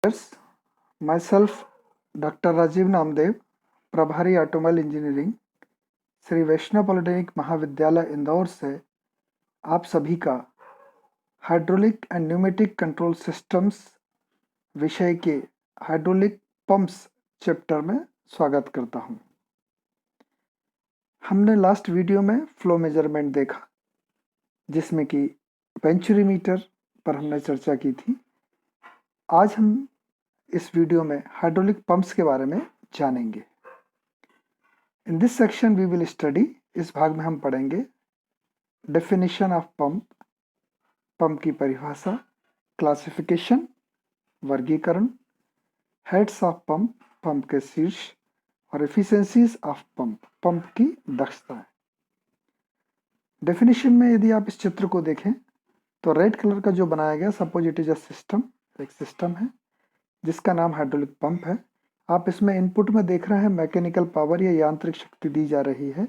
Yes, myself, Dr. Rajiv Namdev, प्रभारी automobile engineering, Shri वैष्णव polytechnic महाविद्यालय इंदौर से आप सभी का hydraulic and pneumatic control systems विषय के हाइड्रोलिक पंप्स चैप्टर में स्वागत करता हूं। हमने लास्ट वीडियो में फ्लो मेजरमेंट देखा, जिसमें कि वेंचुरीमीटर पर हमने चर्चा की थी। आज हम इस वीडियो में हाइड्रोलिक पंप्स के बारे में जानेंगे। In this section we will study, इस भाग में हम पढ़ेंगे डेफिनेशन ऑफ पंप, पंप की परिभाषा, क्लासिफिकेशन, वर्गीकरण, हेड्स ऑफ पंप, पंप के शीर्ष, और एफिशिएंसीज ऑफ पंप, पंप की दक्षता। डेफिनेशन में यदि आप इस चित्र को देखें तो रेड कलर का जो बनाया गया, suppose it is a system, एक सिस्टम है जिसका नाम हाइड्रोलिक पंप है। आप इसमें इनपुट में देख रहे हैं मैकेनिकल पावर या यांत्रिक शक्ति दी जा रही है।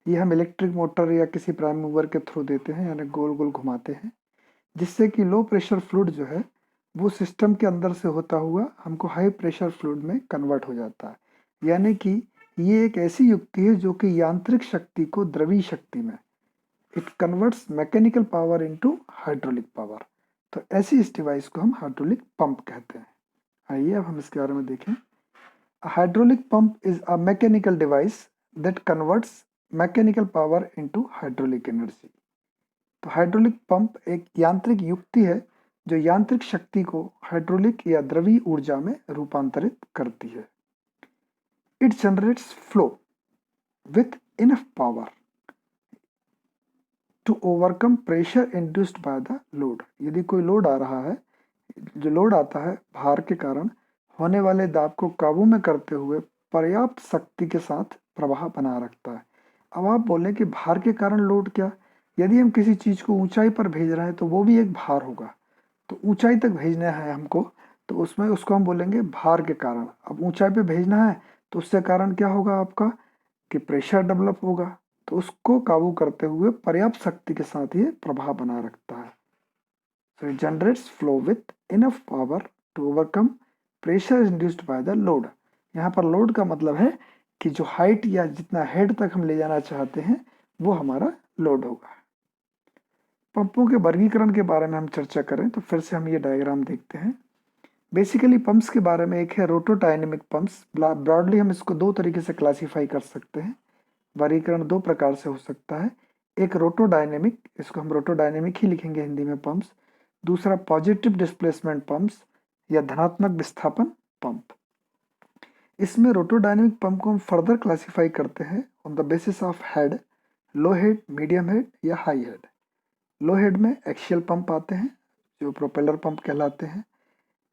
ये हम इलेक्ट्रिक मोटर या किसी प्राइम मूवर के थ्रू देते हैं, यानी गोल गोल घुमाते हैं, जिससे कि लो प्रेशर फ्लूइड जो है वो सिस्टम के अंदर से होता हुआ हमको हाई प्रेशर फ्लूइड में कन्वर्ट हो जाता है। यानी कि ये एक ऐसी युक्ति है जो कि यांत्रिक शक्ति को द्रवीय शक्ति में, it converts mechanical power into hydraulic power. तो ऐसी इस डिवाइस को हम हाइड्रोलिक पंप कहते हैं। आइए अब हम इसके बारे में देखें। A hydraulic pump is a mechanical device that converts mechanical power into hydraulic energy. तो हाइड्रोलिक पंप एक यांत्रिक युक्ति है जो यांत्रिक शक्ति को हाइड्रोलिक या द्रवीय ऊर्जा में रूपांतरित करती है। It generates flow with enough power to overcome pressure induced by the load. यदि कोई लोड आ रहा है, जो लोड आता है भार के कारण होने वाले दाब को काबू में करते हुए पर्याप्त शक्ति के साथ प्रवाह बना रखता है। अब आप बोलें कि भार के कारण लोड क्या? यदि हम किसी चीज को ऊंचाई पर भेज रहे हैं तो वो भी एक भार होगा। तो ऊंचाई तक भेजना है हमको, तो उसमें उसको हम बोलेंगे भार के कारण। अब ऊंचाई पे भेजना है तो उससे कारण क्या होगा आपका, कि प्रेशर डेवलप होगा। तो उसको काबू करते हुए पर्याप्त शक्ति के साथ ये प्रवाह बना रखता है। So it generates flow with enough power to overcome pressure induced by the load। यहाँ पर लोड का मतलब है कि जो हाइट या जितना हेड तक हम ले जाना चाहते हैं वो हमारा लोड होगा। पंपों के वर्गीकरण के बारे में हम चर्चा करें तो फिर से हम ये डायग्राम देखते हैं। बेसिकली पंप्स के बारे में एक है रोटोडायनेमिक पंप्स। ब्रॉडली हम इसको दो तरीके से क्लासीफाई कर सकते हैं। वर्गीकरण दो प्रकार से हो सकता है। एक रोटोडायनेमिक, इसको हम रोटोडायनेमिक ही लिखेंगे हिंदी में, पंप्स। दूसरा पॉजिटिव डिस्प्लेसमेंट पंप्स या धनात्मक विस्थापन पंप। इसमें रोटोडायनेमिक पंप को हम फर्दर क्लासिफाई करते हैं on the basis of head, low head, medium head या हाई हेड। लो हेड में एक्सियल पंप आते हैं जो प्रोपेलर पंप कहलाते हैं।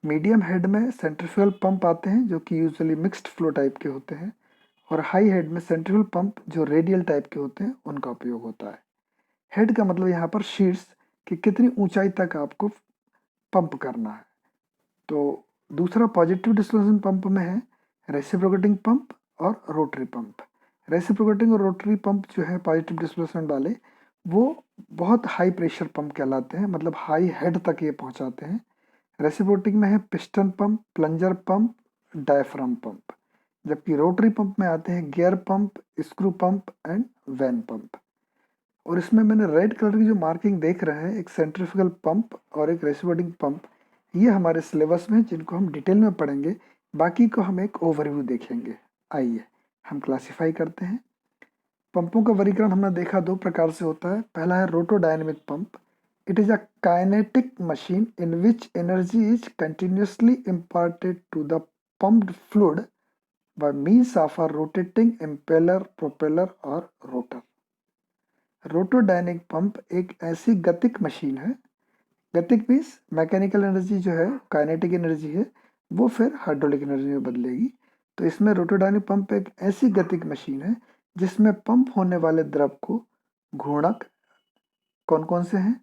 मीडियम हेड में सेंट्रीफ्यूगल पंप आते हैं जो कि यूजुअली मिक्स्ड फ्लो टाइप के होते हैं। और हाई हेड में सेंट्रीफ्यूगल पंप जो रेडियल टाइप के होते हैं उनका उपयोग होता है। हेड का मतलब यहाँ पर शीर्ष, कि कितनी ऊंचाई तक आपको पंप करना है। तो दूसरा पॉजिटिव डिस्प्लेसमेंट पंप में है रेसिप्रोकेटिंग पंप और रोटरी पंप। रेसिप्रोकेटिंग और रोटरी पंप जो है पॉजिटिव डिस्प्लेसमेंट वाले, वो बहुत हाई प्रेशर पंप कहलाते हैं, मतलब हाई हेड तक ये पहुंचाते हैं। रेसिप्रोकेटिंग में है piston pump, plunger pump, diaphragm pump. जबकि रोटरी पंप में आते हैं gear pump, screw pump and vane pump. और इसमें मैंने रेड कलर की जो मार्किंग देख रहे हैं, एक सेंट्रीफ्यूगल पंप और एक रेसिप्रोकेटिंग पंप, ये हमारे सिलेबस में जिनको हम डिटेल में पढ़ेंगे। बाकी को हम एक ओवरव्यू देखेंगे। आइए हम क्लासिफाई करते हैं। पंपों का वर्गीकरण हमने देखा दो प्रकार से होता है। पहला है rotodynamic pump. It is a kinetic machine in which energy is continuously imparted to the pumped fluid by means of a rotating impeller, propeller और rotor। रोटोडायनेमिक पंप एक ऐसी गतिक मशीन है, गतिक मीन्स मैकेनिकल एनर्जी जो है, काइनेटिक एनर्जी है, वो फिर हाइड्रोलिक एनर्जी में बदलेगी। तो इसमें रोटोडायनेमिक पंप एक ऐसी गतिक मशीन है जिसमें पंप होने वाले द्रव को घूर्णक कौन कौन से हैं,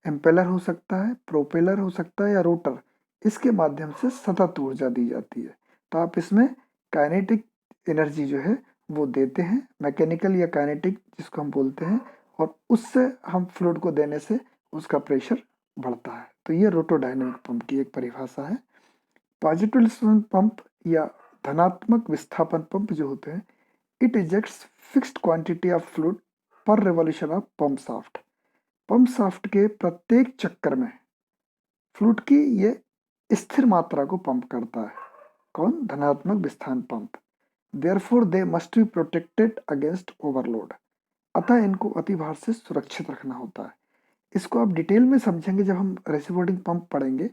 एम्पेलर हो सकता है, प्रोपेलर हो सकता है या रोटर, इसके माध्यम से सतत ऊर्जा दी जाती है। तो आप इसमें काइनेटिक एनर्जी जो है वो देते हैं, मैकेनिकल या काइनेटिक जिसको हम बोलते हैं, और उससे हम फ्लूइड को देने से उसका प्रेशर बढ़ता है। तो ये रोटोडायनेमिक पंप की एक परिभाषा है। पॉजिटिव डिस्प्लेसमेंट पंप या धनात्मक विस्थापन पंप जो होते हैं, it ejects fixed quantity of fluid per revolution of pump shaft. Pump shaft के प्रत्येक चक्कर में फ्लूइड की ये स्थिर मात्रा को पंप करता है। कौन? धनात्मक विस्थापन pump. Therefore they must be protected against overload. अतः इनको अतिभार से सुरक्षित रखना होता है। इसको आप डिटेल में समझेंगे जब हम रेसिप्रोकेटिंग पंप पढ़ेंगे,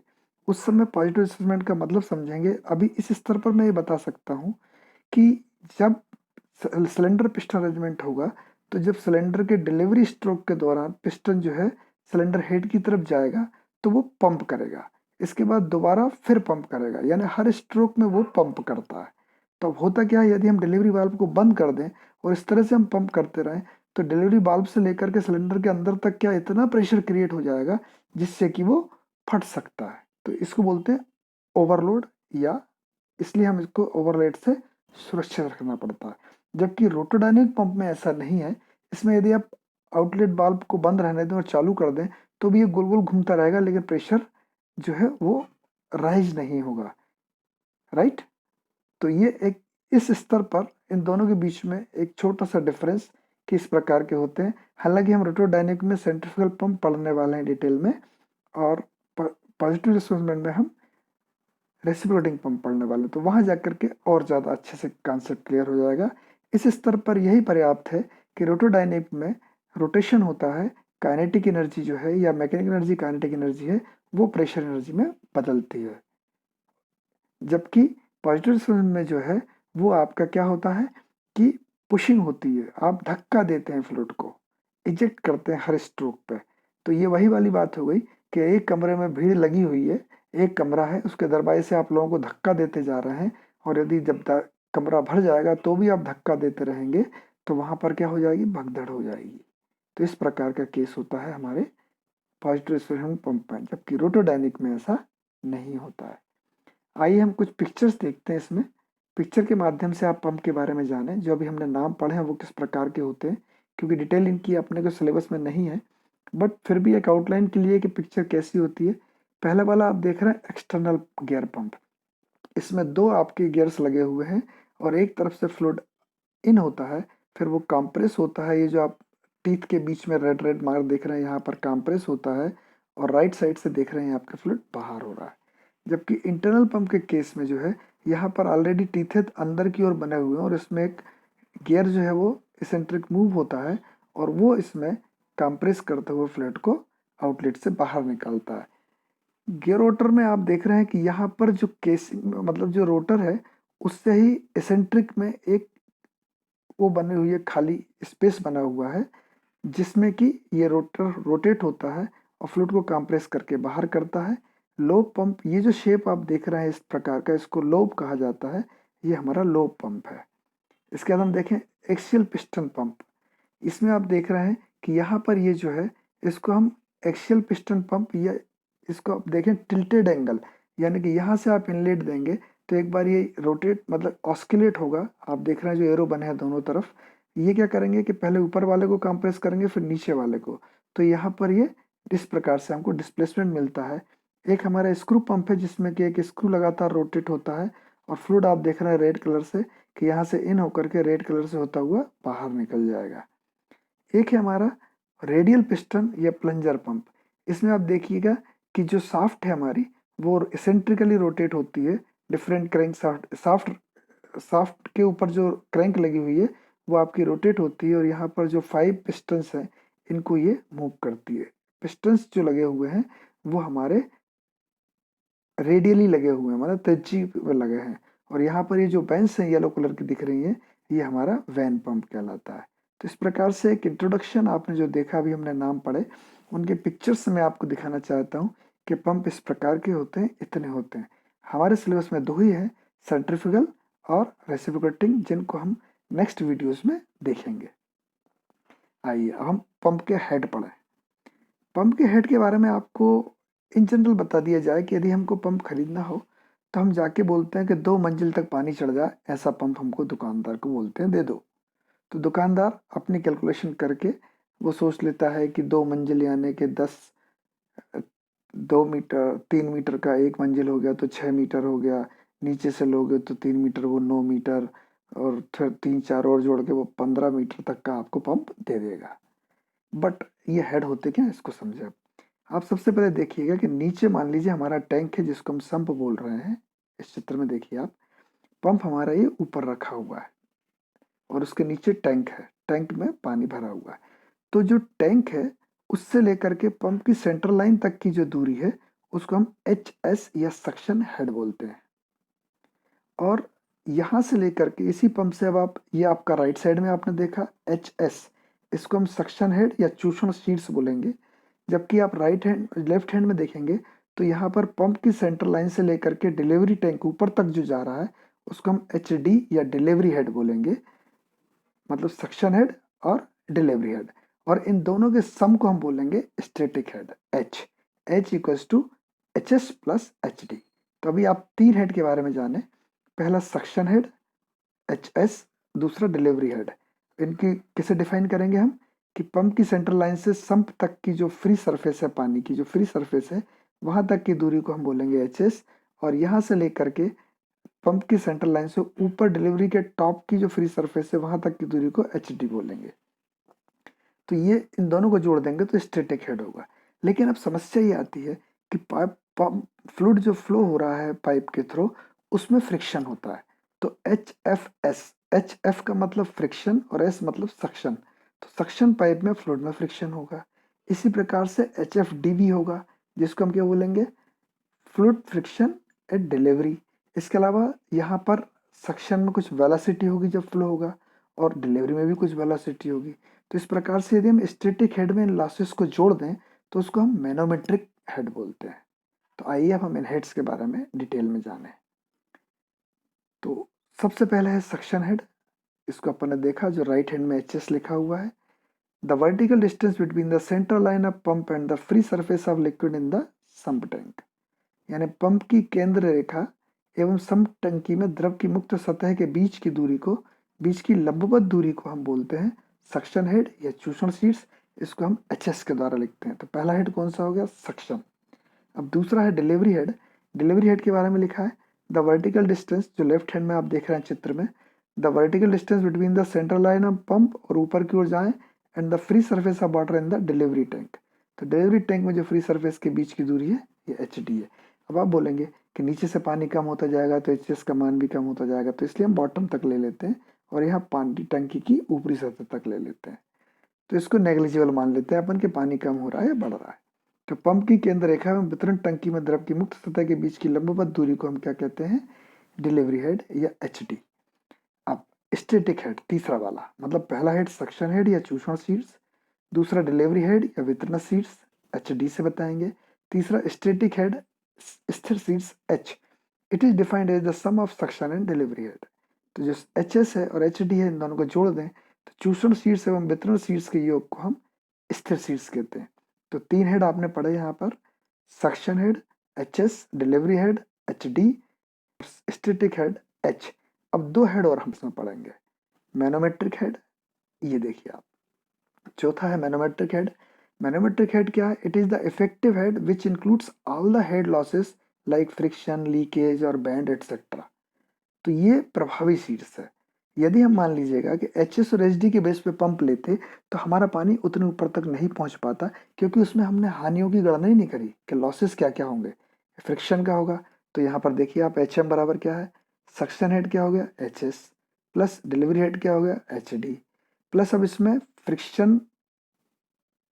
उस समय पॉजिटिव डिस्प्लेसमेंट का मतलब समझेंगे। अभी इस स्तर पर मैं ये बता सकता हूँ कि जब सिलेंडर पिस्टन अरेंजमेंट होगा, तो जब सिलेंडर के डिलीवरी स्ट्रोक के दौरान पिस्टन जो है सिलेंडर हेड की तरफ जाएगा तो वो पंप करेगा, इसके बाद दोबारा फिर पंप करेगा, यानी हर स्ट्रोक में वो पंप करता है। तो अब होता क्या है, यदि हम डिलीवरी वाल्व को बंद कर दें और इस तरह से हम पंप करते रहें, तो डिलीवरी वाल्व से लेकर के सिलेंडर के अंदर तक क्या इतना प्रेशर क्रिएट हो जाएगा जिससे कि वो फट सकता है। तो इसको बोलते हैं ओवरलोड, या इसलिए हम इसको ओवरलोड से सुरक्षित रखना पड़ता है। जबकि रोटोडायनेमिक पंप में ऐसा नहीं है। इसमें यदि आप आउटलेट वाल्व को बंद रहने दें और चालू कर दें तो भी ये गोल गोल घूमता रहेगा, लेकिन प्रेशर जो है वो राइज नहीं होगा। राइट? तो ये एक इस स्तर पर इन दोनों के बीच में एक छोटा सा डिफरेंस किस प्रकार के होते हैं। हालांकि हम रोटोडायनेमिक में सेंट्रीफ्यूगल पंप पढ़ने वाले हैं डिटेल में, और पॉजिटिव डिस्प्लेसमेंट में हम रेसिप्रोकेटिंग पंप पढ़ने वाले, तो वहां जाकर के और ज़्यादा अच्छे से कॉन्सेप्ट क्लियर हो जाएगा। इस स्तर पर यही पर्याप्त है कि रोटोडायनेमिक में रोटेशन होता है, काइनेटिक एनर्जी जो है या मैकेनिकल एनर्जी काइनेटिक एनर्जी है वो प्रेशर एनर्जी में बदलती है। जबकि पॉजिटिव डिस्प्लेसमेंट में जो है वो आपका क्या होता है कि पुशिंग होती है, आप धक्का देते हैं फ्लूइड को, इजेक्ट करते हैं हर स्ट्रोक पे। तो ये वही वाली बात हो गई कि एक कमरे में भीड़ लगी हुई है, एक कमरा है, उसके दरवाजे से आप लोगों को धक्का देते जा रहे हैं, और यदि जब कमरा भर जाएगा तो भी आप धक्का देते रहेंगे, तो वहां पर क्या हो जाएगी? भगदड़ हो जाएगी। तो इस प्रकार का केस होता है हमारे पॉजिटिव डिस्प्लेसमेंट पंप में, जबकि रोटोडायनेमिक में ऐसा नहीं होता है। आइए हम कुछ पिक्चर्स देखते हैं इसमें। पिक्चर के माध्यम से आप पंप के बारे में जानें, जो अभी हमने नाम पढ़े हैं वो किस प्रकार के होते हैं, क्योंकि डिटेल इनकी अपने को सिलेबस में नहीं है, बट फिर भी एक आउटलाइन के लिए कि पिक्चर कैसी होती है। पहला वाला आप देख रहे हैं एक्सटर्नल गियर पंप। इसमें दो आपके गियर्स लगे हुए हैं और एक तरफ से फ्लूइड इन होता है, फिर वो कंप्रेस होता है। ये जो आप टीथ के बीच में रेड रेड मार्क देख रहे हैं, यहाँ पर कंप्रेस होता है, और राइट साइड से देख रहे हैं आपका फ्लूइड बाहर हो रहा है। जबकि इंटरनल पंप के केस में जो है, यहाँ पर ऑलरेडी टीथें अंदर की ओर बने हुए हैं और इसमें एक गियर जो है वो इसेंट्रिक मूव होता है, और वो इसमें कंप्रेस करते हुए फ्लूइड को आउटलेट से बाहर निकालता है। गियर रोटर में आप देख रहे हैं कि यहाँ पर जो केसिंग मतलब जो रोटर है उससे ही इसेंट्रिक में एक वो बनी हुई है, खाली स्पेस बना हुआ है, जिसमें कि ये रोटर रोटेट होता है और फ्लूइड को कंप्रेस करके बाहर करता है। लोब पंप, ये जो शेप आप देख रहे हैं इस प्रकार का, इसको लोब कहा जाता है, ये हमारा लोब पंप है। इसके बाद हम देखें एक्सियल पिस्टन पंप। इसमें आप देख रहे हैं कि यहाँ पर ये जो है इसको हम एक्सियल पिस्टन पंप, या इसको आप देखें टिल्टेड एंगल, यानी कि यहाँ से आप इनलेट देंगे तो एक बार ये रोटेट मतलब ऑस्किलेट होगा। आप देख रहे हैं जो एरो बने हैं दोनों तरफ, ये क्या करेंगे कि पहले ऊपर वाले को कंप्रेस करेंगे फिर नीचे वाले को, तो यहाँ पर ये इस प्रकार से हमको डिस्प्लेसमेंट मिलता है। एक हमारा स्क्रू पंप है जिसमें कि एक स्क्रू लगातार रोटेट होता है, और फ्लूइड आप देख रहे हैं रेड कलर से कि यहाँ से इन होकर के रेड कलर से होता हुआ बाहर निकल जाएगा। एक है हमारा रेडियल पिस्टन या प्लंजर पंप। इसमें आप देखिएगा कि जो शाफ्ट है हमारी वो इसेंट्रिकली रोटेट होती है। डिफरेंट क्रैंक शाफ्ट शाफ्ट के ऊपर जो क्रैंक लगी हुई है वो आपकी रोटेट होती है, और यहाँ पर जो 5 पिस्टन्स हैं इनको ये मूव करती है। पिस्टन्स जो लगे हुए हैं वो हमारे रेडियली लगे हुए हैं, मतलब तेजी पे लगे हैं, और यहाँ पर ये जो वेंस हैं येलो कलर की दिख रही हैं, ये हमारा वैन पंप कहलाता है। तो इस प्रकार से एक इंट्रोडक्शन आपने जो देखा, अभी हमने नाम पढ़े, उनके पिक्चर्स में आपको दिखाना चाहता हूँ कि पंप इस प्रकार के होते हैं, इतने होते हैं। हमारे सिलेबस में दो ही है, सेंट्रीफ्यूगल और रेसिप्रोकेटिंग, जिनको हम नेक्स्ट वीडियोस में देखेंगे। आइए अब हम पंप के हेड पढ़ें। पंप के हेड के बारे में आपको इन जनरल बता दिया जाए कि यदि हमको पंप खरीदना हो तो हम जाके बोलते हैं कि 2 मंजिल तक पानी चढ़ जाए ऐसा पंप हमको दुकानदार को बोलते हैं दे दो। तो दुकानदार अपनी कैलकुलेशन करके वो सोच लेता है कि 2 मंजिल यानी कि 10 2 मीटर 3 मीटर का एक मंजिल हो गया तो 6 मीटर हो गया, नीचे से लोगे तो 3 मीटर वो 9 मीटर, और फिर 3 4 और जोड़ के वो 15 मीटर तक का आपको पंप दे देगा। बट ये हेड होते क्या हैं, इसको समझे आप सबसे पहले देखिएगा कि नीचे मान लीजिए हमारा टैंक है जिसको हम संप बोल रहे हैं। इस चित्र में देखिए आप, पंप हमारा ये ऊपर रखा हुआ है और उसके नीचे टैंक है, टैंक में पानी भरा हुआ है। तो जो टैंक है उससे लेकर के पंप की सेंट्रल लाइन तक की जो दूरी है उसको हम एच एस या सक्शन हेड बोलते हैं। और यहाँ से लेकर के इसी पंप से, अब आप ये आपका राइट साइड में आपने देखा एच एस, इसको हम सक्शन हेड या चूषण शीर्ष बोलेंगे। जबकि आप राइट हैंड लेफ्ट हैंड में देखेंगे तो यहाँ पर पंप की सेंट्रल लाइन से लेकर के डिलीवरी टैंक ऊपर तक जो जा रहा है उसको हम एच डी या डिलीवरी हेड बोलेंगे, मतलब सक्शन हेड और डिलीवरी हेड। और इन दोनों के सम को हम बोलेंगे static head, H H equals to H S plus H D. तो अभी आप 3 हेड के बारे में जाने, पहला सक्शन हेड एच एस, दूसरा डिलीवरी हेड। इनकी कैसे डिफाइन करेंगे हम, कि पंप की सेंट्रल लाइन से संप तक की जो फ्री सरफेस है, पानी की जो फ्री सरफेस है वहां तक की दूरी को हम बोलेंगे एच एस, और यहाँ से लेकर के पंप की सेंट्रल लाइन से ऊपर डिलीवरी के टॉप की जो फ्री सरफेस है वहां तक की दूरी को एच डी बोलेंगे। तो ये इन दोनों को जोड़ देंगे तो स्टैटिक हेड होगा। लेकिन अब समस्या ये आती है कि पाइप पंप फ्लूइड जो फ्लो हो रहा है पाइप के थ्रू उसमें फ्रिक्शन होता है। तो H F S, H F का मतलब फ्रिक्शन और एस मतलब सक्शन, तो सक्शन पाइप में फ्लूइड में फ्रिक्शन होगा। इसी प्रकार से एच एफ डी भी होगा, जिसको हम क्या बोलेंगे, फ्लूइड फ्रिक्शन एट डिलीवरी। इसके अलावा यहाँ पर सक्शन में कुछ वेलोसिटी होगी जब फ्लो होगा, और डिलीवरी में भी कुछ वेलोसिटी होगी। तो इस प्रकार से यदि हम स्टैटिक हेड में इन लॉसेस को जोड़ दें तो उसको हम मैनोमेट्रिक हेड बोलते हैं। तो आइए अब हम इन हेड्स के बारे में डिटेल में जानें। तो सबसे पहले है सक्शन हेड, इसको अपन ने देखा जो राइट हैंड में एच एस लिखा हुआ है। The vertical distance between the central line of pump and the free surface of liquid in the sump tank, यानी पंप की केंद्र रेखा एवं सम्प टंकी में द्रव की मुक्त सतह के बीच की दूरी को, बीच की लंबवत दूरी को हम बोलते हैं सक्शन हेड या चूषण शीर्ष। इसको हम एच एस के द्वारा लिखते हैं। तो पहला हेड कौन सा हो गया, सक्शन। अब दूसरा है डिलीवरी हेड। डिलीवरी हेड के बारे में लिखा है द वर्टिकल डिस्टेंस, जो लेफ्ट हैंड में आप देख रहे हैं चित्र में, the vertical distance between the central line of pump और ऊपर की ओर जाएं and the free surface of water in the delivery tank. तो डिलीवरी टैंक में जो फ्री सरफेस के बीच की दूरी है ये एच डी है। अब आप बोलेंगे कि नीचे से पानी कम होता जाएगा तो एच एस का मान भी कम होता जाएगा, तो इसलिए हम बॉटम तक ले लेते हैं और यहाँ पानी टंकी की ऊपरी सतह तक ले लेते हैं। तो इसको नेग्लिजिबल मान लेते हैं अपन कि पानी कम हो रहा है या बढ़ रहा है। तो पंप की केंद्र रेखा में वितरण टंकी में द्रव की मुक्त सतह के बीच की लंबवत दूरी को हम क्या कहते हैं, डिलीवरी हेड या एच डी। अब स्टैटिक हेड तीसरा वाला, मतलब पहला हेड सक्शन हेड या चूषण शीर्ष, दूसरा डिलीवरी हेड या वितरण शीर्ष एच डी से बताएंगे, तीसरा स्टैटिक हेड स्थिर शीर्ष H. It is defined as the sum of suction and delivery head. तो जो एच एस है और एच डी है इन दोनों को जोड़ दें तो चूषण शीर्ष एवं वितरण शीर्ष के योग को हम स्थिर शीर्ष कहते हैं। तो 3 हेड आपने पढ़े यहाँ पर, suction head H S, delivery head H D, static head H. अब 2 हेड और हम इसमें पढ़ेंगे, मैनोमेट्रिक हेड। ये देखिए आप, चौथा है मैनोमेट्रिक हेड। मैनोमेट्रिक हेड क्या है, it is the effective head which includes all the head losses like friction, leakage और बैंड एटसेट्रा। तो ये प्रभावी शीर्ष है। यदि हम मान लीजिएगा कि एच एस और एच डी के बेस पे पंप लेते तो हमारा पानी उतने ऊपर तक नहीं पहुंच पाता, क्योंकि उसमें हमने हानियों की गणना ही नहीं करी कि लॉसेस क्या क्या होंगे। फ्रिक्शन का होगा, तो यहाँ पर देखिए आप एच एम बराबर क्या है, सक्शन हेड क्या हो गया H S, plus delivery head क्या हो गया एच डी, प्लस अब इसमें friction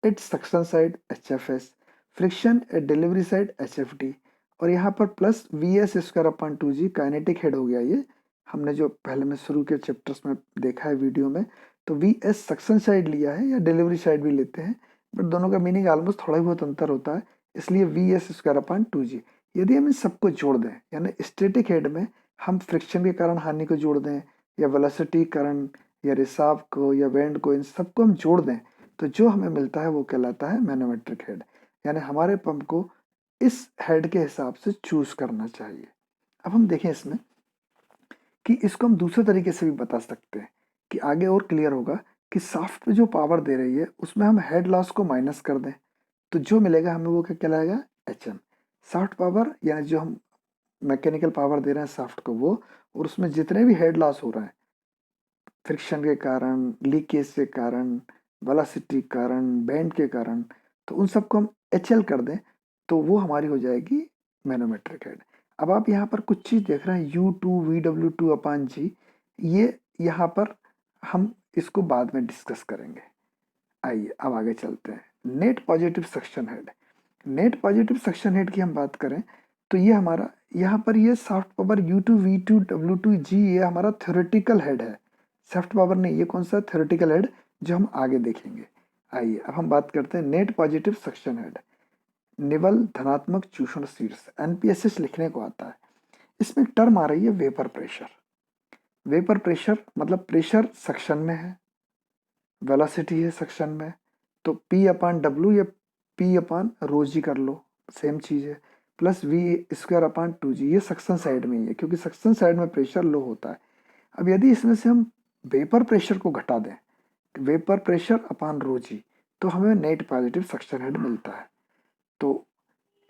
at suction side H F S, friction at delivery side H F D, और यहाँ पर plus V S square upon 2G kinetic head हो गया। ये हमने जो पहले में शुरू के चैप्टर्स में देखा है वीडियो में। तो वी एस सक्शन साइड लिया है या डिलीवरी साइड भी लेते हैं, बट दोनों का मीनिंग ऑलमोस्ट थोड़ा ही बहुत अंतर होता है, इसलिए we S square upon 2G। यदि हम इन सबको जोड़ दें, यानी स्टैटिक हेड में हम फ्रिक्शन के कारण हानि को जोड़ दें या वेलोसिटी करंट या रिसाव को या वेंड को, इन सबको हम जोड़ दें तो जो हमें मिलता है वो कहलाता है मैनोमेट्रिक हेड। यानी हमारे पंप को इस हेड के हिसाब से चूज करना चाहिए। अब हम देखें इसमें कि इसको हम दूसरे तरीके से भी बता सकते हैं कि आगे और क्लियर होगा कि शाफ्ट पे जो पावर दे रही है उसमें हम हेड लॉस को माइनस कर दें तो जो मिलेगा हमें वो क्या कहलाएगा, HM। शाफ्ट पावर यानी जो हम मैकेनिकल पावर दे रहे हैं शाफ्ट को वो, और उसमें जितने भी हेड लॉस हो रहे हैं फ्रिक्शन के कारण, लीकेज के कारण, वेलोसिटी के कारण, बैंड के कारण, तो उन सबको हम HL कर दें तो वो हमारी हो जाएगी मैनोमेट्रिक हेड। अब आप यहाँ पर कुछ चीज़ देख रहे हैं U2 VW2 अपान जी, ये यहाँ पर हम इसको बाद में डिस्कस करेंगे। आइए अब आगे चलते हैं। Net positive suction head. Net positive suction head की हम बात करें तो ये हमारा यहाँ पर ये soft power U2 V2 W2 G ये हमारा थ्योरेटिकल हेड है। सॉफ्ट पावर नहीं, ये कौन सा थ्योरेटिकल हेड जो हम आगे देखेंगे। आइए अब हम बात करते हैं नेट पॉजिटिव सक्शन हेड। निवल धनात्मक चूषण शीर्ष, NPSS लिखने को आता है। इसमें एक टर्म आ रही है वेपर प्रेशर। वेपर प्रेशर मतलब प्रेशर सक्शन में है, वेलोसिटी है सक्शन में, तो P अपान डब्ल्यू या P अपान रो जी कर लो, सेम चीज़ है, प्लस V² अपान 2G, ये सक्शन साइड में ही है क्योंकि सक्शन साइड में प्रेशर लो होता है। अब यदि इसमें से हम वेपर प्रेशर को घटा दें, वेपर प्रेशर अपान रो जी, तो हमें नेट पॉजिटिव सक्शन हेड मिलता है। तो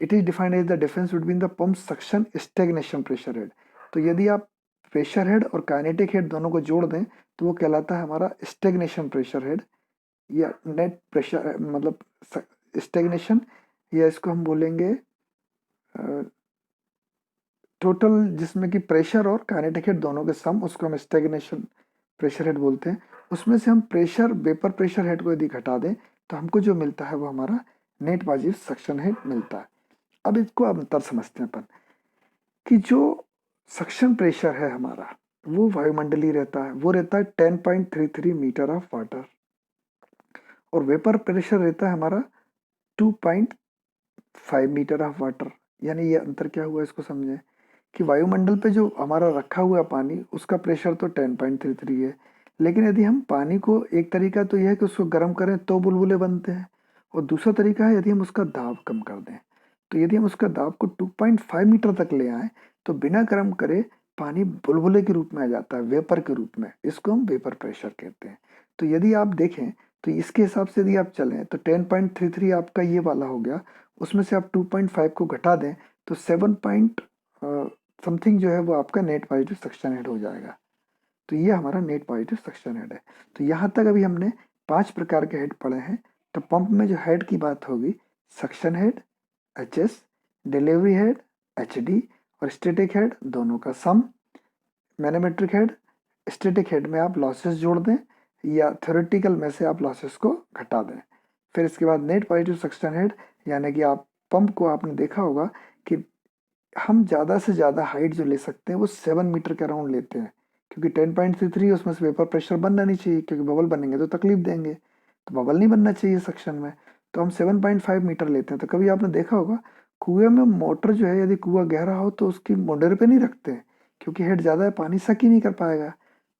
it is defined as the difference between the pump suction stagnation pressure head. तो यदि आप प्रेशर हेड और काइनेटिक हेड दोनों को जोड़ दें तो वो कहलाता है हमारा स्टेगनेशन प्रेशर हेड या नेट प्रेशर, मतलब स्टेगनेशन, या इसको हम बोलेंगे टोटल जिसमें कि प्रेशर और काइनेटिक हेड दोनों के सम, उसको हम स्टेगनेशन प्रेशर हेड बोलते हैं। उसमें से हम प्रेशर वेपर प्रेशर हेड को यदि घटा दें तो हमको जो मिलता है वो हमारा नेट पॉजिटिव सक्शन हेड मिलता है। अब इसको अब अंतर समझते हैं अपन कि जो सक्शन प्रेशर है हमारा वो वायुमंडलीय रहता है, वो रहता है 10.33 मीटर ऑफ वाटर, और वेपर प्रेशर रहता है हमारा 2.5 मीटर ऑफ वाटर। यानी ये अंतर क्या हुआ इसको समझें कि वायुमंडल पे जो हमारा रखा हुआ पानी उसका प्रेशर तो 10.33 है, लेकिन यदि हम पानी को, एक तरीका तो यह है कि उसको गर्म करें तो बुलबुले बनते हैं, और दूसरा तरीका है यदि हम उसका दाब कम कर दें। तो यदि हम उसका दाब को 2.5 मीटर तक ले आए तो बिना गर्म करे पानी बुलबुले के रूप में आ जाता है, वेपर के रूप में, इसको हम वेपर प्रेशर कहते हैं। तो यदि आप देखें तो इसके हिसाब से यदि आप चलें तो 10.33 आपका ये वाला हो गया, उसमें से आप 2.5 को घटा दें तो 7 पॉइंट समथिंग जो है वो आपका नेट पॉजिटिव सक्शन हेड हो जाएगा। तो ये हमारा नेट पॉजिटिव सक्शन हेड है। तो यहाँ तक अभी हमने 5 प्रकार के हेड पढ़े हैं। तो पंप में जो हेड की बात होगी, suction head HS, delivery head HD, और स्टैटिक हेड दोनों का सम, मैनोमेट्रिक हेड। स्टैटिक हेड में आप लॉसेस जोड़ दें या थ्योरेटिकल में से आप लॉसेस को घटा दें। फिर इसके बाद नेट पॉजिटिव सक्शन हेड, यानी कि आप पंप को आपने देखा होगा कि हम ज़्यादा से ज़्यादा हाइट जो ले सकते हैं वो 7 मीटर के अराउंड लेते हैं, क्योंकि 10.33 उसमें से वेपर प्रेशर बनना नहीं चाहिए, क्योंकि बबल बनेंगे तो तकलीफ देंगे, तो बबल नहीं बनना चाहिए सक्शन में, तो हम 7.5 मीटर लेते हैं। तो कभी आपने देखा होगा कुएं में मोटर जो है, यदि कुआं गहरा हो तो उसकी मोटर पे नहीं रखते हैं, क्योंकि हेड ज़्यादा है, पानी सक ही नहीं कर पाएगा,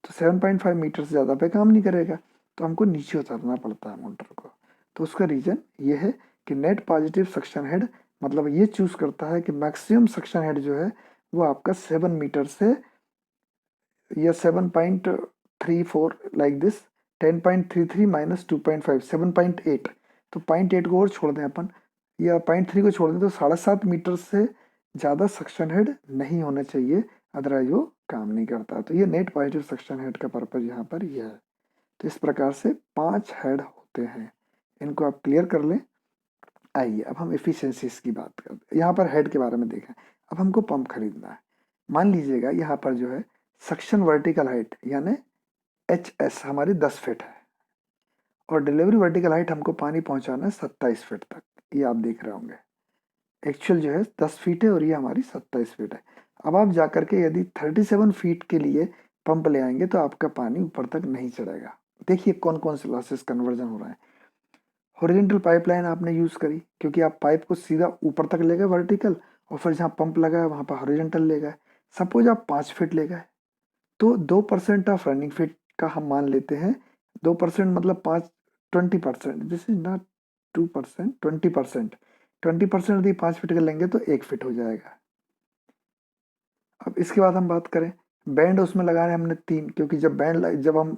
तो 7.5 मीटर से ज़्यादा पे काम नहीं करेगा, तो हमको नीचे उतारना पड़ता है मोटर को। तो उसका रीज़न ये है कि नेट पॉजिटिव सक्शन हेड मतलब ये चूज करता है कि मैक्सिमम सक्शन हेड जो है वो आपका 7 मीटर से, या 7.34 लाइक दिस, 10.33 माइनस 2.5 7.8, तो 0.8 को और छोड़ दें अपन, या 0.3 को छोड़ दें तो 7.5 मीटर से ज़्यादा सक्शन हेड नहीं होना चाहिए, अदरवाइज वो काम नहीं करता। तो ये नेट पॉजिटिव सक्शन हेड का पर्पज यहाँ पर यह है। तो इस प्रकार से 5 हेड होते हैं, इनको आप क्लियर कर लें। आइए अब हम एफिशिएंसीज की बात करते हैं। यहाँ पर हेड के बारे में देखें। अब हमको पंप खरीदना है। मान लीजिएगा यहाँ पर जो है सक्शन वर्टिकल हाइट यानी HS हमारी 10 फीट है, और डिलीवरी वर्टिकल हाइट हमको पानी पहुँचाना है 27 फीट तक। ये आप देख रहे होंगे एक्चुअल जो है 10 फीट है और ये हमारी 27 फीट है। अब आप जाकर के यदि 37 फीट के लिए पंप ले आएंगे तो आपका पानी ऊपर तक नहीं चढ़ेगा। देखिए कौन कौन से लॉसेस कन्वर्जन हो रहा है। हॉरिजॉन्टल पाइपलाइन आपने यूज करी क्योंकि आप पाइप को सीधा ऊपर तक ले गए वर्टिकल, और फिर जहाँ पंप लगा है वहां पर हॉरिजॉन्टल ले गए। सपोज आप 5 फीट ले गए तो 2% ऑफ रनिंग फीट का हम मान लेते हैं। 2% मतलब 20%, दिस इज नॉट 2%, 20%। 20% यदि 5 फीट का लेंगे तो 1 फीट हो जाएगा। अब इसके बाद हम बात करें बैंड, उसमें लगाने हमने 3, क्योंकि जब हम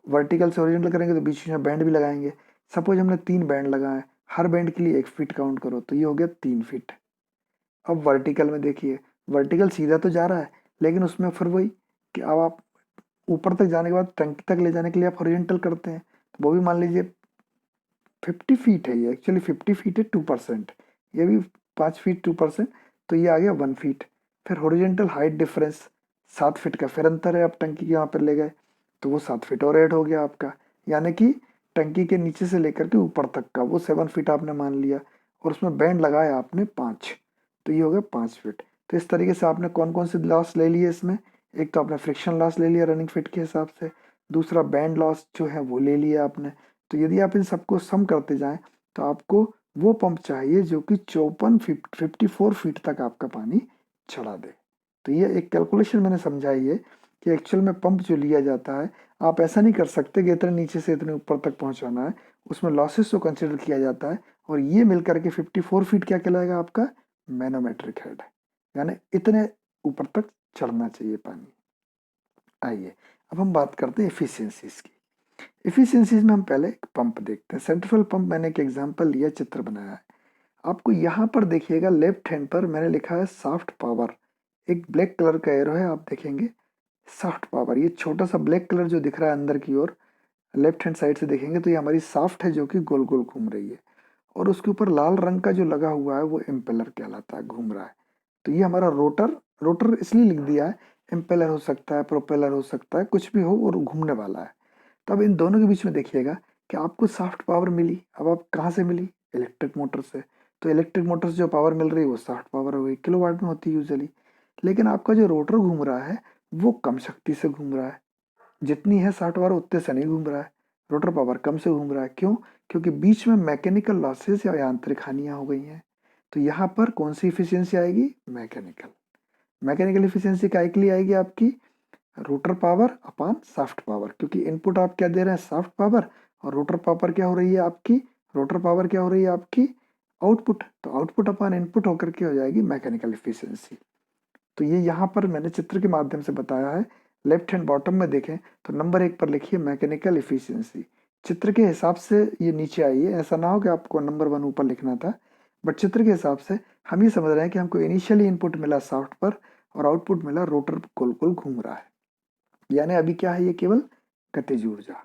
वर्टिकल से हॉरिजॉन्टल करेंगे तो बीच में बैंड भी लगाएंगे। सपोज हमने 3 बैंड लगाए, हर बैंड के लिए 1 फीट काउंट करो, तो ये हो गया 3 फीट। अब वर्टिकल में देखिए, वर्टिकल सीधा तो जा रहा है, लेकिन उसमें फिर वही कि अब आप ऊपर तक जाने के बाद टंकी तक ले जाने के लिए आप हॉरिजॉन्टल करते हैं, तो वो भी मान लीजिए 50 फीट है। ये एक्चुअली 50 फीट है 2%, ये भी 5 फीट 2%, तो ये आ गया 1 फीट। फिर हॉरिजॉन्टल हाइट डिफरेंस 7 फीट का फिर अंतर है, आप टंकी के यहाँ पर ले गए तो वो 7 फीट और ऐड हो गया आपका, यानी कि टंकी के नीचे से लेकर के ऊपर तक का वो 7 फीट आपने मान लिया, और उसमें बैंड लगाया आपने 5, तो ये हो गया 5 फीट। तो इस तरीके से आपने कौन कौन से लॉस ले लिए इसमें, एक तो आपने फ्रिक्शन लॉस ले लिया रनिंग फिट के हिसाब से, दूसरा बैंड लॉस जो है वो ले लिया आपने। तो यदि आप इन सबको सम करते जाएं तो आपको वो पंप चाहिए जो कि 54 फीट तक आपका पानी चढ़ा दे। तो ये एक कैलकुलेशन मैंने समझाई है कि एक्चुअल में पंप जो लिया जाता है, आप ऐसा नहीं कर सकते कि इतने नीचे से इतने ऊपर तक पहुंचाना है, उसमें लॉसेस को कंसिडर किया जाता है, और ये मिलकर के 54 फीट क्या कहलाएगा आपका मैनोमेट्रिक हेड, यानी इतने ऊपर तक चढ़ना चाहिए पानी। आइए अब हम बात करते हैं एफिशिएंसीज की। एफिशिएंसीज में हम पहले एक पंप देखते हैं। सेंट्रल पंप मैंने एक एग्जांपल लिया, चित्र बनाया है आपको। यहाँ पर देखिएगा लेफ्ट हैंड पर मैंने लिखा है सॉफ्ट पावर, एक ब्लैक कलर का एरो है, आप देखेंगे सॉफ्ट पावर। ये छोटा सा ब्लैक कलर जो दिख रहा है अंदर की ओर, लेफ्ट हैंड साइड से देखेंगे तो ये हमारी साफ्ट है जो कि गोल गोल घूम रही है, और उसके ऊपर लाल रंग का जो लगा हुआ है वो इम्पेलर कहलाता है, घूम रहा है। तो ये हमारा रोटर, रोटर इसलिए लिख दिया है, इम्पेलर हो सकता है, प्रोपेलर हो सकता है, कुछ भी हो और घूमने वाला है। तो अब इन दोनों के बीच में देखिएगा कि आपको सॉफ्ट पावर मिली। अब आप कहाँ से मिली, इलेक्ट्रिक मोटर से। तो इलेक्ट्रिक मोटर से जो पावर मिल रही है वो सॉफ्ट पावर हो गई, किलोवाट में होती है यूजुअली। लेकिन आपका जो रोटर घूम रहा है वो कम शक्ति से घूम रहा है, जितनी है 60 बार उतने से नहीं घूम रहा है, रोटर पावर कम से घूम रहा है। क्यों? क्योंकि बीच में मैकेनिकल लॉसेस या यांत्रिक हानियां हो गई हैं। तो यहाँ पर कौन सी इफिशियंसी आएगी, मैकेनिकल। मैकेनिकल इफिशियंसी काय के लिए आएगी आपकी, rotor power upon shaft power, क्योंकि इनपुट आप क्या दे रहे हैं, सॉफ्ट पावर, और रोटर पावर क्या हो रही है आपकी, रोटर पावर क्या हो रही है आपकी, आउटपुट। तो आउटपुट अपान इनपुट होकर के हो जाएगी मैकेनिकल इफिशियंसी। तो ये यहाँ पर मैंने चित्र के माध्यम से बताया है। लेफ्ट हैंड बॉटम में देखें तो नंबर 1 पर लिखिए मैकेनिकल इफिशियंसी। चित्र के हिसाब से ये नीचे आई है, ऐसा ना हो कि आपको नंबर 1 ऊपर लिखना था, बट चित्र के हिसाब से हम ये समझ रहे हैं कि हमको इनिशियली इनपुट मिला सॉफ्ट पर और आउटपुट मिला रोटर गोल गोल घूम रहा है, यानी अभी क्या है, ये केवल गतिज ऊर्जा,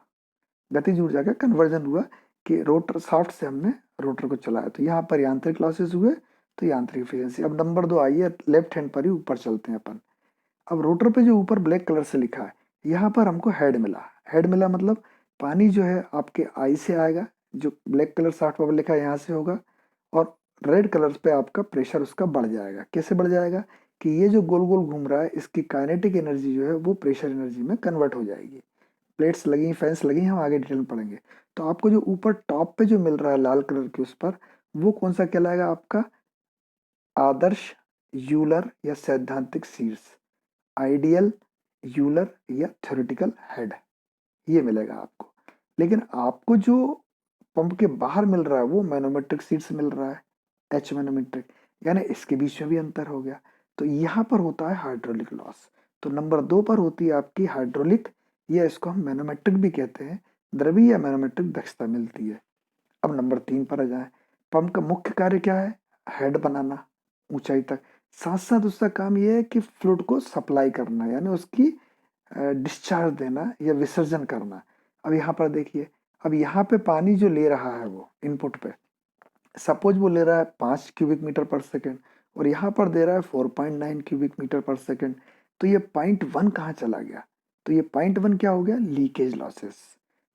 गतिज ऊर्जा का कन्वर्जन हुआ कि रोटर सॉफ्ट से हमने रोटर को चलाया। तो यहाँ पर यांत्रिक लॉसेस हुए, तो यांत्रिक एफिशिएंसी। अब नंबर 2 आइए, लेफ्ट हैंड पर ही ऊपर चलते हैं अपन। अब रोटर पे जो ऊपर ब्लैक कलर से लिखा है, यहाँ पर हमको हेड मिला। हेड मिला मतलब पानी जो है आपके आई से आएगा, जो ब्लैक कलर सॉफ्ट पावर लिखा है यहाँ से होगा, और रेड कलर पे आपका प्रेशर उसका बढ़ जाएगा। कैसे बढ़ जाएगा कि ये जो गोल गोल घूम रहा है इसकी काइनेटिक एनर्जी जो है वो प्रेशर एनर्जी में कन्वर्ट हो जाएगी। प्लेट्स लगी, फैंस लगी, हम आगे डिटेल में पढ़ेंगे। तो आपको जो ऊपर टॉप पे जो मिल रहा है लाल कलर के उस पर, वो कौन सा कहलाएगा आपका, आदर्श यूलर या सैद्धांतिक शीर्ष, आइडियल यूलर या थ्योरेटिकल हेड, ये मिलेगा आपको। लेकिन आपको जो पंप के बाहर मिल रहा है वो मैनोमेट्रिक शीर्ष मिल रहा है, एच मैनोमेट्रिक, यानी इसके बीच में भी अंतर हो गया। तो यहाँ पर होता है हाइड्रोलिक लॉस। तो नंबर 2 पर होती है आपकी हाइड्रोलिक, या इसको हम मैनोमेट्रिक भी कहते हैं, द्रवीय या मैनोमेट्रिक दक्षता मिलती है। अब नंबर 3 पर आ जाए, पंप का मुख्य कार्य क्या है, हेड बनाना ऊंचाई तक, साथ साथ उसका काम यह है कि फ्लूइड को सप्लाई करना, यानी उसकी डिस्चार्ज देना या विसर्जन करना। अब यहाँ पर देखिए, अब यहाँ पे पानी जो ले रहा है वो इनपुट पे, सपोज वो ले रहा है 5 क्यूबिक मीटर पर सेकेंड, और यहाँ पर दे रहा है 4.9 क्यूबिक मीटर पर सेकेंड। तो ये 0.1 कहाँ चला गया, तो ये 0.1 क्या हो गया, लीकेज लॉसेस।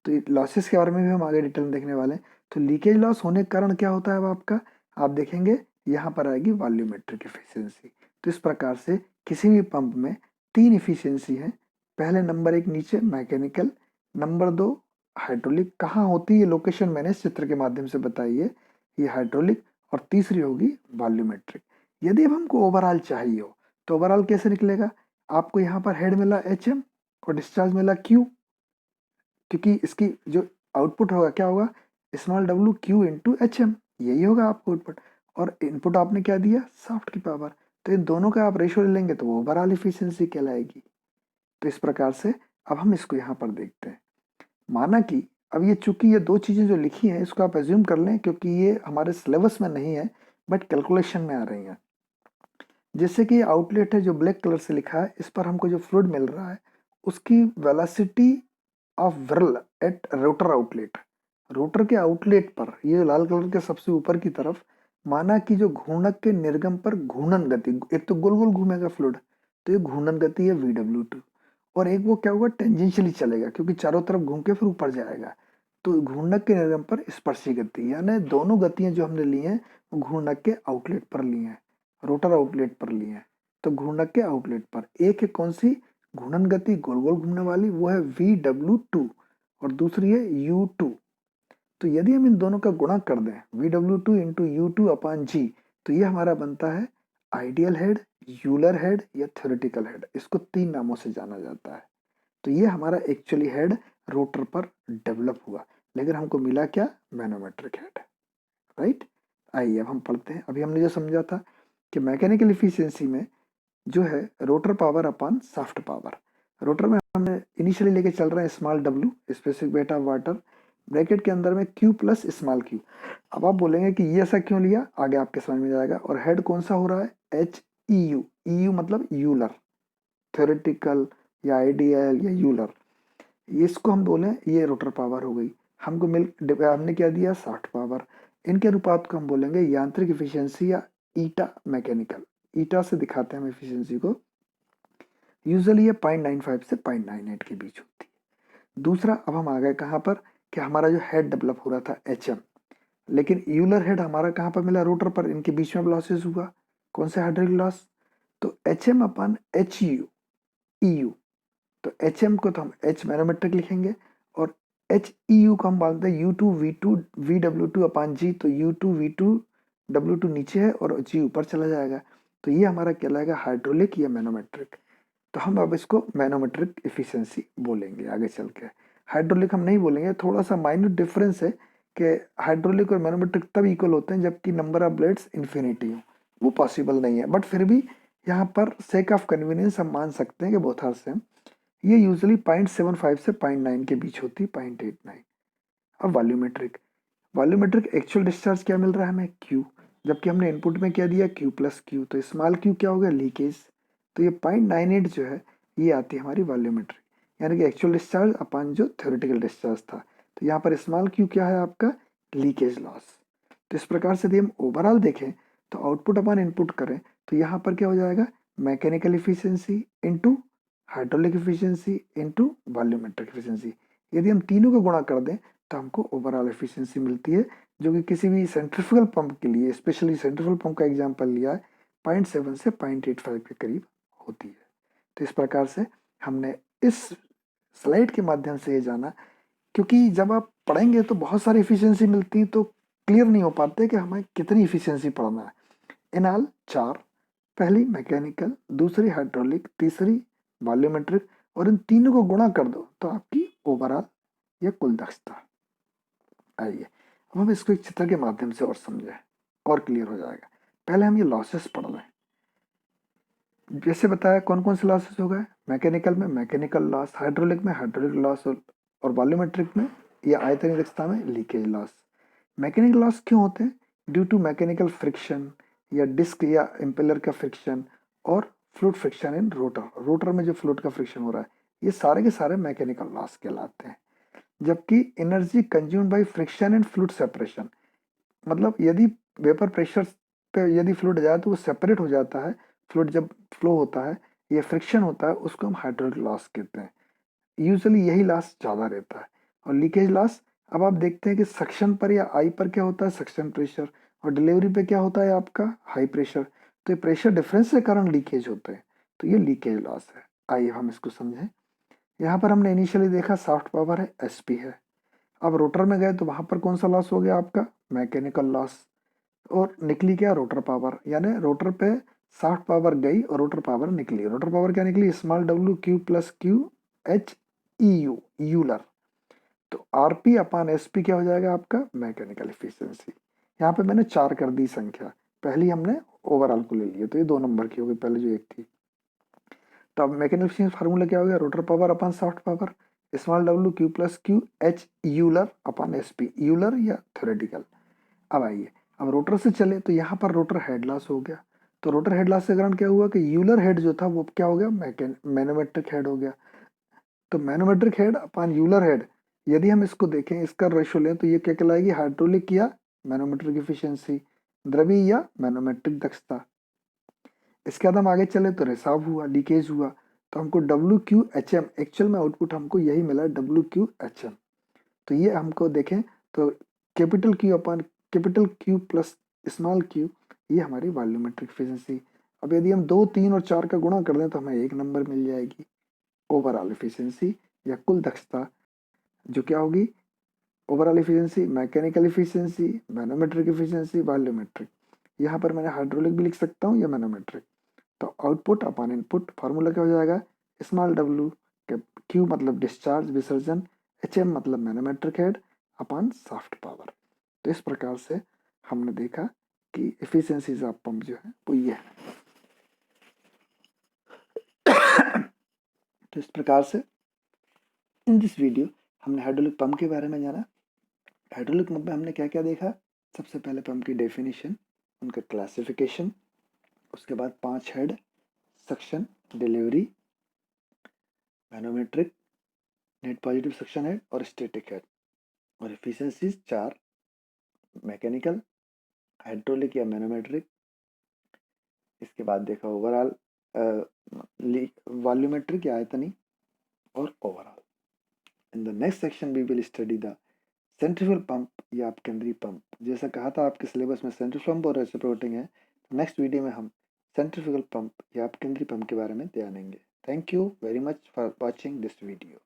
तो ये लॉसेस के बारे में भी हम आगे डिटेल में देखने वाले हैं। तो लीकेज लॉस होने के कारण क्या होता है अब आपका, आप देखेंगे यहाँ पर आएगी वॉल्यूमेट्रिक एफिशिएंसी। तो इस प्रकार से किसी भी पंप में 3 एफिशिएंसी है। पहले नंबर 1 नीचे मैकेनिकल, नंबर 2 हाइड्रोलिक, कहाँ होती है लोकेशन मैंने इस चित्र के माध्यम से बताई है, ये हाइड्रोलिक, और तीसरी होगी वॉल्यूमेट्रिक। यदि अब हमको ओवरऑल चाहिए हो तो ओवरऑल कैसे निकलेगा, आपको यहाँ पर हेड मिला HM और डिस्चार्ज मिला Q, क्योंकि इसकी जो आउटपुट होगा क्या होगा, small w Q into HM, यही होगा आपको आउटपुट, और इनपुट आपने क्या दिया, सॉफ्ट की पावर। तो इन दोनों का आप रेशियो ले लेंगे तो वो ओवरऑल इफिशियंसी कहलाएगी। तो इस प्रकार से अब हम इसको यहाँ पर देखते हैं। माना कि अब ये चूंकि ये दो चीज़ें जो लिखी हैं इसको आप एज्यूम कर लें, क्योंकि ये हमारे सिलेबस में नहीं है बट कैलकुलेशन में आ रही हैं। जैसे कि आउटलेट है जो ब्लैक कलर से लिखा है, इस पर हमको जो फ्लूइड मिल रहा है उसकी velocity of whirl at rotor outlet, rotor के आउटलेट पर, ये लाल कलर के सबसे ऊपर की तरफ, माना कि जो घूर्णक के निर्गम पर घूर्णन गति, एक तो गोल गोल घूमेगा फ्लूइड तो ये घूर्णन गति है VW2, और एक वो क्या होगा टेंजेंशियली चलेगा क्योंकि चारों तरफ घूम के फिर ऊपर जाएगा, तो घूर्णक के निर्गम पर स्पर्शी गति, यानी दोनों गतियां जो हमने ली हैं वो घूर्णक के आउटलेट पर ली हैं, रोटर आउटलेट पर ली हैं। तो घूर्णक के आउटलेट पर एक है कौन सी घूर्णन गति गोल गोल घूमने वाली, वो है VW2, और दूसरी है U2। तो यदि हम इन दोनों का गुणा कर दें VW2 into U2 upon G, तो ये हमारा बनता है आइडियल हेड, यूलर हेड या थ्योरेटिकल हेड, इसको तीन नामों से जाना जाता है। तो ये हमारा एक्चुअली हेड रोटर पर डेवलप हुआ, लेकिन हमको मिला क्या, मैनोमेट्रिक हेड, राइट। आइए अब हम पढ़ते हैं। अभी हमने जो समझा था कि मैकेनिकल इफिशियंसी में जो है rotor power upon shaft power, rotor में हमने इनिशियली लेके चल रहे हैं small w, specific weight of water, bracket के अंदर में q प्लस स्मॉल q। अब आप बोलेंगे कि ये ऐसा क्यों लिया, आगे आपके समझ में जाएगा। और हेड कौन सा हो रहा है HEU, EU मतलब यूलर, थ्योरेटिकल या आइडियल या यूलर, इसको हम बोले ये रोटर पावर हो गई। हमने क्या दिया, शाफ्ट पावर। इनके अनुपात को हम बोलेंगे यांत्रिक इफिशियंसी या ईटा मैकेनिकल, ईटा से दिखाते हैं हम इफिशियंसी को। यूजुअली ये 0.95 से 0.98 के बीच होती है। दूसरा, अब हम आ गए कहाँ पर कि हमारा जो हेड डेवलप हो रहा था HM, लेकिन यूलर हेड हमारा कहाँ पर मिला, रोटर पर, इनके बीच में लॉसेस हुआ, कौन से हाइड्रोलिक लॉस, तो HM अपन HU EU, तो HM को तो हम H मैनोमेट्रिक लिखेंगे और HEU को हम बोलते हैं U2 V2 VW2 अपान G, तो U2 V2 W2 नीचे है और G ऊपर चला जाएगा, तो ये हमारा कहलाएगा हाइड्रोलिक या मैनोमेट्रिक। तो हम अब इसको मैनोमेट्रिक इफिशियंसी बोलेंगे आगे चल के, हाइड्रोलिक हम नहीं बोलेंगे। थोड़ा सा माइन्यूट डिफरेंस है कि हाइड्रोलिक और मैनोमेट्रिक तब इक्वल होते हैं जबकि नंबर ऑफ ब्लेड्स इन्फिनिटी हो, वो पॉसिबल नहीं है, बट फिर भी यहाँ पर सेक ऑफ कन्वीनियंस हम मान सकते हैं कि बोथ आर सेम। ये यूजुअली 0.75 से 0.9 के बीच होती है, 0.89। अब वॉल्यूमेट्रिक, वॉल्यूमेट्रिक एक्चुअल डिस्चार्ज क्या मिल रहा है हमें Q, जबकि हमने इनपुट में क्या दिया Q प्लस Q, तो स्मॉल q क्या हो गया, लीकेज। तो ये 0.98 जो है ये आती है हमारी वॉल्यूमेट्रिक, यानी कि एक्चुअल डिस्चार्ज अपन जो थ्योरेटिकल डिस्चार्ज था। तो यहाँ पर स्मॉल q क्या है आपका, लीकेज लॉस। तो इस प्रकार से यदि हम ओवरऑल देखें तो आउटपुट अपन इनपुट करें तो यहाँ पर क्या हो जाएगा, mechanical efficiency into hydraulic efficiency into volumetric efficiency. यदि हम तीनों को गुणा कर दें तो हमको ओवरऑल एफिशिएंसी मिलती है, जो कि किसी भी सेंट्रीफ्यूगल पंप के लिए, स्पेशली सेंट्रीफ्यूगल पंप का एग्जांपल लिया है, 0.7 से 0.85 के करीब होती है। तो इस प्रकार से हमने इस स्लाइड के माध्यम से ये जाना, क्योंकि जब आप पढ़ेंगे तो बहुत सारी एफिशिएंसी मिलती है तो क्लियर नहीं हो पाते कि हमें कितनी एफिशिएंसी पढ़ना है। इन ऑल चार, पहली मैकेनिकल, दूसरी हाइड्रोलिक, तीसरी वॉल्यूमेट्रिक, और इन तीनों को गुणा कर दो तो आपकी ओवरऑल या कुल दक्षता। आइए अब हम इसको एक चित्र के माध्यम से और समझें और क्लियर हो जाएगा। पहले हम ये लॉसेस पढ़ लें। जैसे बताया कौन कौन से लॉसेस हो गए, मैकेनिकल में मैकेनिकल लॉस, हाइड्रोलिक में हाइड्रोलिक लॉस, और वॉल्यूमेट्रिक में या आयतनिक दक्षता में लीकेज लॉस। मैकेनिकल लॉस क्यों होते हैं, ड्यू टू मैकेनिकल फ्रिक्शन या डिस्क या इम्पेलर का फ्रिक्शन और फ्लूइड फ्रिक्शन इन रोटर, रोटर में जो फ्लूइड का फ्रिक्शन हो रहा है, ये सारे के सारे मैकेनिकल लॉस कहलाते हैं। जबकि energy consumed by friction and fluid separation, मतलब यदि वेपर प्रेशर पे यदि फ्लूइड जाए तो वो सेपरेट हो जाता है, फ्लूइड जब फ्लो होता है या फ्रिक्शन होता है उसको हम हाइड्रोलिक लॉस कहते हैं। यूजुअली यही लॉस ज़्यादा रहता है। और लीकेज लॉस, अब आप देखते हैं कि सक्शन पर या आई पर क्या होता है, सक्शन प्रेशर, और डिलीवरी पे क्या होता है आपका हाई प्रेशर, तो ये प्रेशर डिफरेंस के कारण लीकेज होते हैं, तो ये लीकेज लॉस है। आइए हम इसको समझें। यहाँ पर हमने इनिशियली देखा सॉफ्ट पावर है, SP है। अब रोटर में गए तो वहां पर कौन सा लॉस हो गया आपका, मैकेनिकल लॉस, और निकली क्या, रोटर पावर, यानी रोटर पे सॉफ्ट पावर गई और रोटर पावर निकली। रोटर पावर क्या निकली, small w q plus q h EU Euler, तो RP अपान SP क्या हो जाएगा आपका, मैकेनिकल एफिशिएंसी। यहाँ पे मैंने 4 कर दी संख्या, पहली हमने ओवरऑल को ले लिया तो ये 2 नंबर की हो गई, पहले जो एक थी। तो अब मैकेनिकल एफिशिएंसी फार्मूला क्या हो गया, rotor power upon shaft power, small W Q plus Q H Euler upon S P, Euler या थ्योरेटिकल। अब आइए, अब रोटर से चले तो यहाँ पर रोटर हेड लॉस हो गया, तो रोटर हेड लॉस के कारण क्या हुआ कि यूलर हेड जो था वो क्या हो गया, मैनोमेट्रिक हेड हो गया। तो manometric head upon Euler head, यदि हम इसको देखें, इसका रेशो लें तो ये क्या कहलाएगी, हाइड्रोलिक या मैनोमेट्रिक एफिशिएंसी, द्रवी या मैनोमेट्रिक दक्षता। इसके बाद हम आगे चले तो रिसाव हुआ, लीकेज हुआ, तो हमको W Q H M, actual में आउटपुट हमको यही मिला डब्ल्यू क्यू एच एम। तो ये हमको देखें तो capital Q upon capital Q plus small Q, ये हमारी वॉल्यूमेट्रिक एफिशिएंसी। अब यदि हम 2, 3 और 4 का गुणा कर दें तो हमें 1 नंबर मिल जाएगी, ओवरऑल एफिशिएंसी या कुल दक्षता, जो क्या होगी, overall efficiency, mechanical efficiency, manometric efficiency, volumetric. यहाँ पर मैंने हाइड्रोलिक भी लिख सकता हूँ या मैनोमेट्रिक। तो आउटपुट अपॉन इनपुट फार्मूला क्या हो जाएगा, स्मॉल डब्ल्यू, क्यू मतलब डिस्चार्ज विसर्जन, एच एम मतलब manometric head upon soft power. तो इस प्रकार से हमने देखा कि एफिशिएंसीज ऑफ पंप जो है वो ये है। तो इस प्रकार से इन दिस वीडियो हमने हाइड्रोलिक पंप के बारे में जाना। हाइड्रोलिक पंप में हमने क्या क्या देखा, सबसे पहले पंप की डेफिनेशन, उनका क्लासिफिकेशन, उसके बाद 5 head, suction, delivery, manometric, net positive suction head और स्टैटिक हेड, और एफिशिएंसीज 4, मैकेनिकल, हाइड्रोलिक या मैनोमेट्रिक। इसके बाद देखा ओवरऑल वॉल्यूमेट्रिक या आयतनी और overall. In the next section we will study the centrifugal pump या अपकेंद्री पंप। जैसा कहा था आपके सिलेबस में सेंट्रीफ्यूगल पंप और रेसिप्रोकेटिंग है, तो नेक्स्ट वीडियो में हम सेंट्रीफ्यूगल पंप या अपकेंद्री पंप के बारे में ध्यान देंगे। Thank you very much for watching this video.